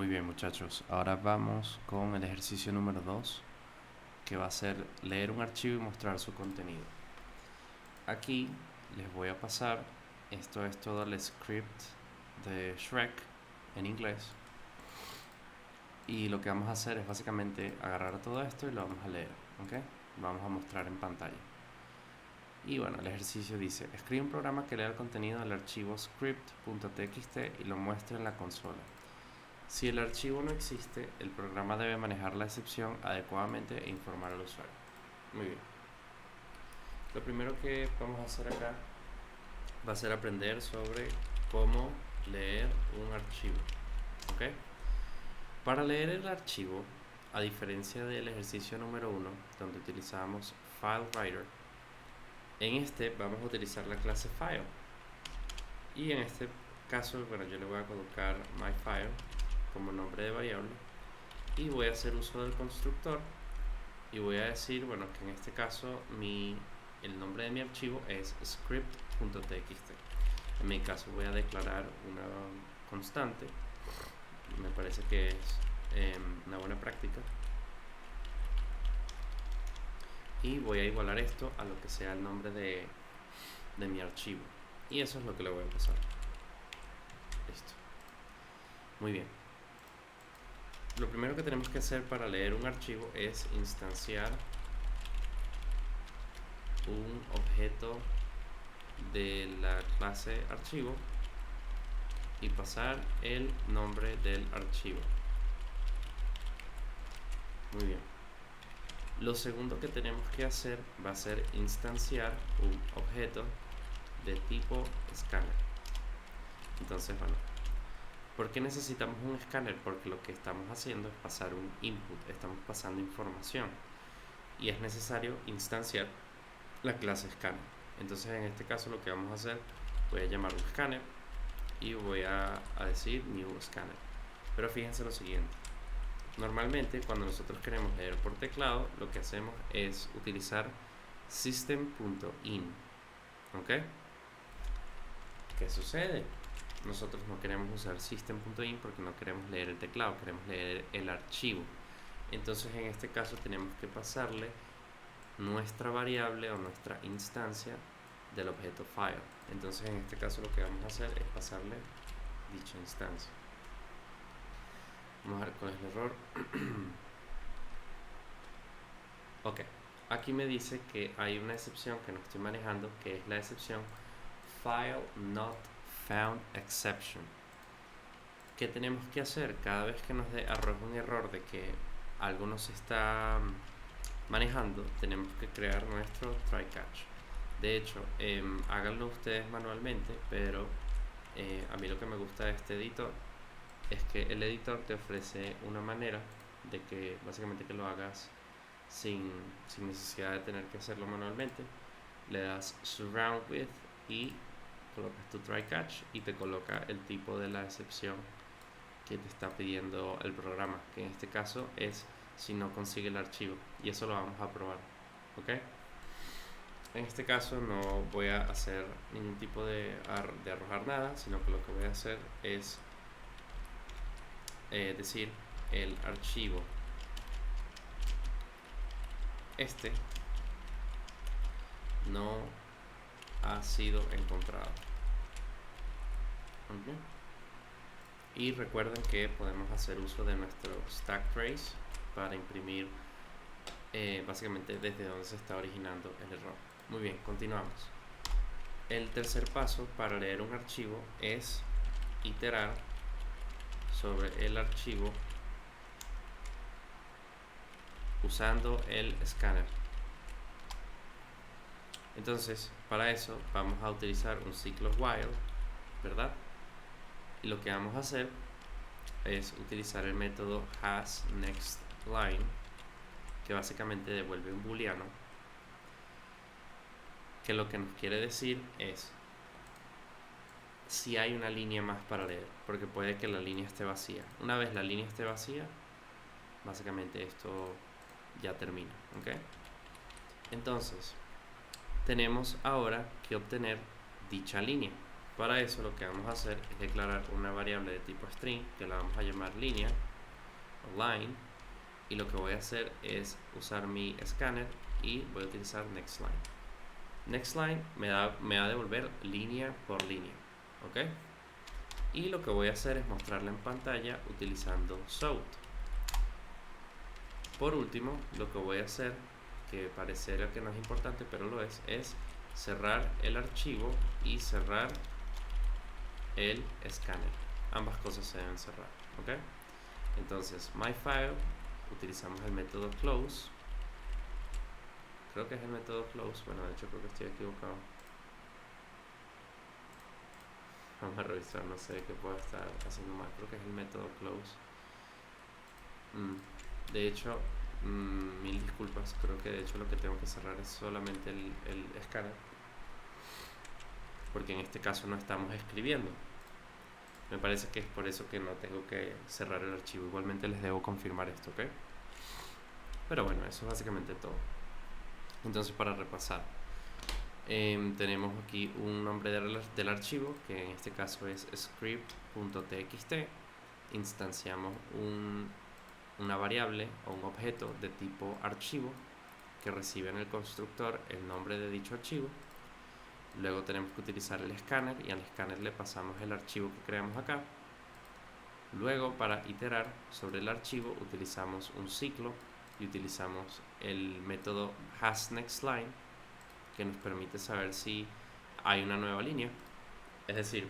Muy bien, muchachos, ahora vamos con el ejercicio número 2, que va a ser leer un archivo y mostrar su contenido. Aquí les voy a pasar, esto es todo el script de Shrek en inglés, y lo que vamos a hacer es básicamente agarrar todo esto y lo vamos a leer, ¿ok? Vamos a mostrar en pantalla. Y bueno, el ejercicio dice: escribe un programa que lea el contenido del archivo script.txt y lo muestre en la consola. Si el archivo no existe, el programa debe manejar la excepción adecuadamente e informar al usuario. Muy bien. Lo primero que vamos a hacer acá va a ser aprender sobre cómo leer un archivo. ¿Ok? Para leer el archivo, a diferencia del ejercicio número 1, donde utilizamos FileWriter, en este vamos a utilizar la clase File. Y en este caso, bueno, yo le voy a colocar MyFile como nombre de variable y voy a hacer uso del constructor y voy a decir, bueno, que en este caso el nombre de mi archivo es script.txt. En mi caso voy a declarar una constante, me parece que es una buena práctica, y voy a igualar esto a lo que sea el nombre de mi archivo, y eso es lo que le voy a pasar. Listo. Muy bien. Lo primero que tenemos que hacer para leer un archivo es instanciar un objeto de la clase archivo y pasar el nombre del archivo. Muy bien. Lo segundo que tenemos que hacer va a ser instanciar un objeto de tipo escáner. Entonces, bueno, ¿por qué necesitamos un escáner? Porque lo que estamos haciendo es pasar un input, estamos pasando información y es necesario instanciar la clase scanner. Entonces, en este caso lo que vamos a hacer, voy a llamar un scanner y voy a decir new scanner. Pero fíjense lo siguiente: normalmente cuando nosotros queremos leer por teclado, lo que hacemos es utilizar system.in. ¿Ok? ¿Qué sucede? Nosotros no queremos usar system.in porque no queremos leer el teclado, queremos leer el archivo. Entonces en este caso tenemos que pasarle nuestra variable o nuestra instancia del objeto file. Entonces en este caso lo que vamos a hacer es pasarle dicha instancia. Vamos a ver cuál es el error. Ok, aquí me dice que hay una excepción que no estoy manejando, que es la excepción File Not Found Exception. ¿Qué tenemos que hacer? Cada vez que nos arroja un error de que algo no se está manejando, tenemos que crear nuestro try catch. De hecho, háganlo ustedes manualmente, pero a mí lo que me gusta de este editor es que el editor te ofrece una manera de que básicamente que lo hagas sin necesidad de tener que hacerlo manualmente. Le das surround with y colocas tu try catch y te coloca el tipo de la excepción que te está pidiendo el programa, que en este caso es si no consigue el archivo, y eso lo vamos a probar. ¿Ok? En este caso no voy a hacer ningún tipo de arrojar nada, sino que lo que voy a hacer es decir el archivo este no ha sido encontrado. ¿Okay? Y recuerden que podemos hacer uso de nuestro stack trace para imprimir básicamente desde donde se está originando el error. Muy bien, continuamos. El tercer paso para leer un archivo es iterar sobre el archivo usando el scanner. Entonces, para eso vamos a utilizar un ciclo while, ¿verdad? Y lo que vamos a hacer es utilizar el método hasNextLine, que básicamente devuelve un booleano, que lo que nos quiere decir es si hay una línea más para leer, porque puede que la línea esté vacía. Una vez la línea esté vacía, básicamente esto ya termina. ¿Ok? Entonces tenemos ahora que obtener dicha línea. Para eso lo que vamos a hacer es declarar una variable de tipo string que la vamos a llamar línea o line, y lo que voy a hacer es usar mi scanner y voy a utilizar nextLine. NextLine me va a devolver línea por línea, ¿ok? Y lo que voy a hacer es mostrarla en pantalla utilizando South. Por último, lo que voy a hacer, que pareciera que no es importante pero lo es cerrar el archivo y cerrar el scanner. Ambas cosas se deben cerrar, ¿ok? Entonces, myFile, utilizamos el método close. Creo que es el método close. Bueno, de hecho creo que estoy equivocado. Vamos a revisar, no sé qué puedo estar haciendo mal. Creo que es el método close. De hecho, mil disculpas. Creo que de hecho lo que tengo que cerrar es solamente el escáner, porque en este caso no estamos escribiendo. Me parece que es por eso que no tengo que cerrar el archivo. Igualmente les debo confirmar esto, ¿ok? Pero bueno, eso es básicamente todo. Entonces, para repasar, tenemos aquí un nombre del archivo, que en este caso es script.txt. Instanciamos una variable o un objeto de tipo archivo que recibe en el constructor el nombre de dicho archivo. Luego tenemos que utilizar el escáner y al escáner le pasamos el archivo que creamos acá. Luego, para iterar sobre el archivo, utilizamos un ciclo y utilizamos el método hasNextLine, que nos permite saber si hay una nueva línea. Es decir,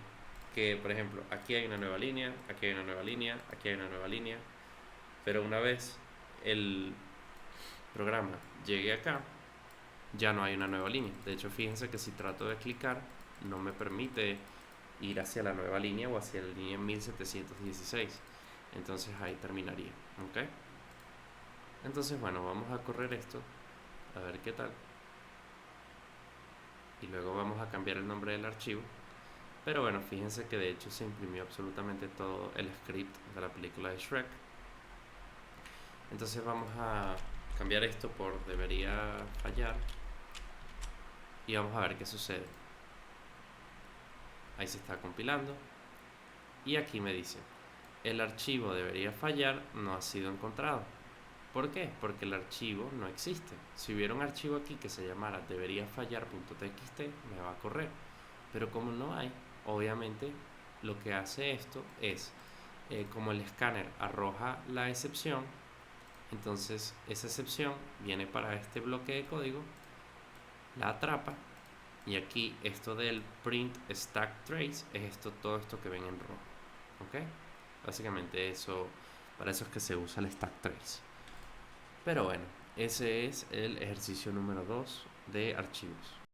que por ejemplo, aquí hay una nueva línea, aquí hay una nueva línea, aquí hay una nueva línea, pero una vez el programa llegue acá, ya no hay una nueva línea. De hecho, fíjense que si trato de clicar, no me permite ir hacia la nueva línea o hacia la línea 1716. Entonces ahí terminaría, ¿ok? Entonces, bueno, vamos a correr esto, a ver qué tal. Y luego vamos a cambiar el nombre del archivo. Pero bueno, fíjense que de hecho se imprimió absolutamente todo el script de la película de Shrek. Entonces vamos a cambiar esto por debería fallar y vamos a ver qué sucede. Ahí se está compilando y aquí me dice: el archivo debería fallar no ha sido encontrado. ¿Por qué? Porque el archivo no existe. Si hubiera un archivo aquí que se llamara deberíafallar.txt, me va a correr. Pero como no hay, obviamente lo que hace esto es, como el escáner arroja la excepción, entonces esa excepción viene para este bloque de código, la atrapa, y aquí esto del print stack trace es todo esto que ven en rojo, ¿ok? Básicamente eso, para eso es que se usa el stack trace. Pero bueno, ese es el ejercicio número 2 de archivos.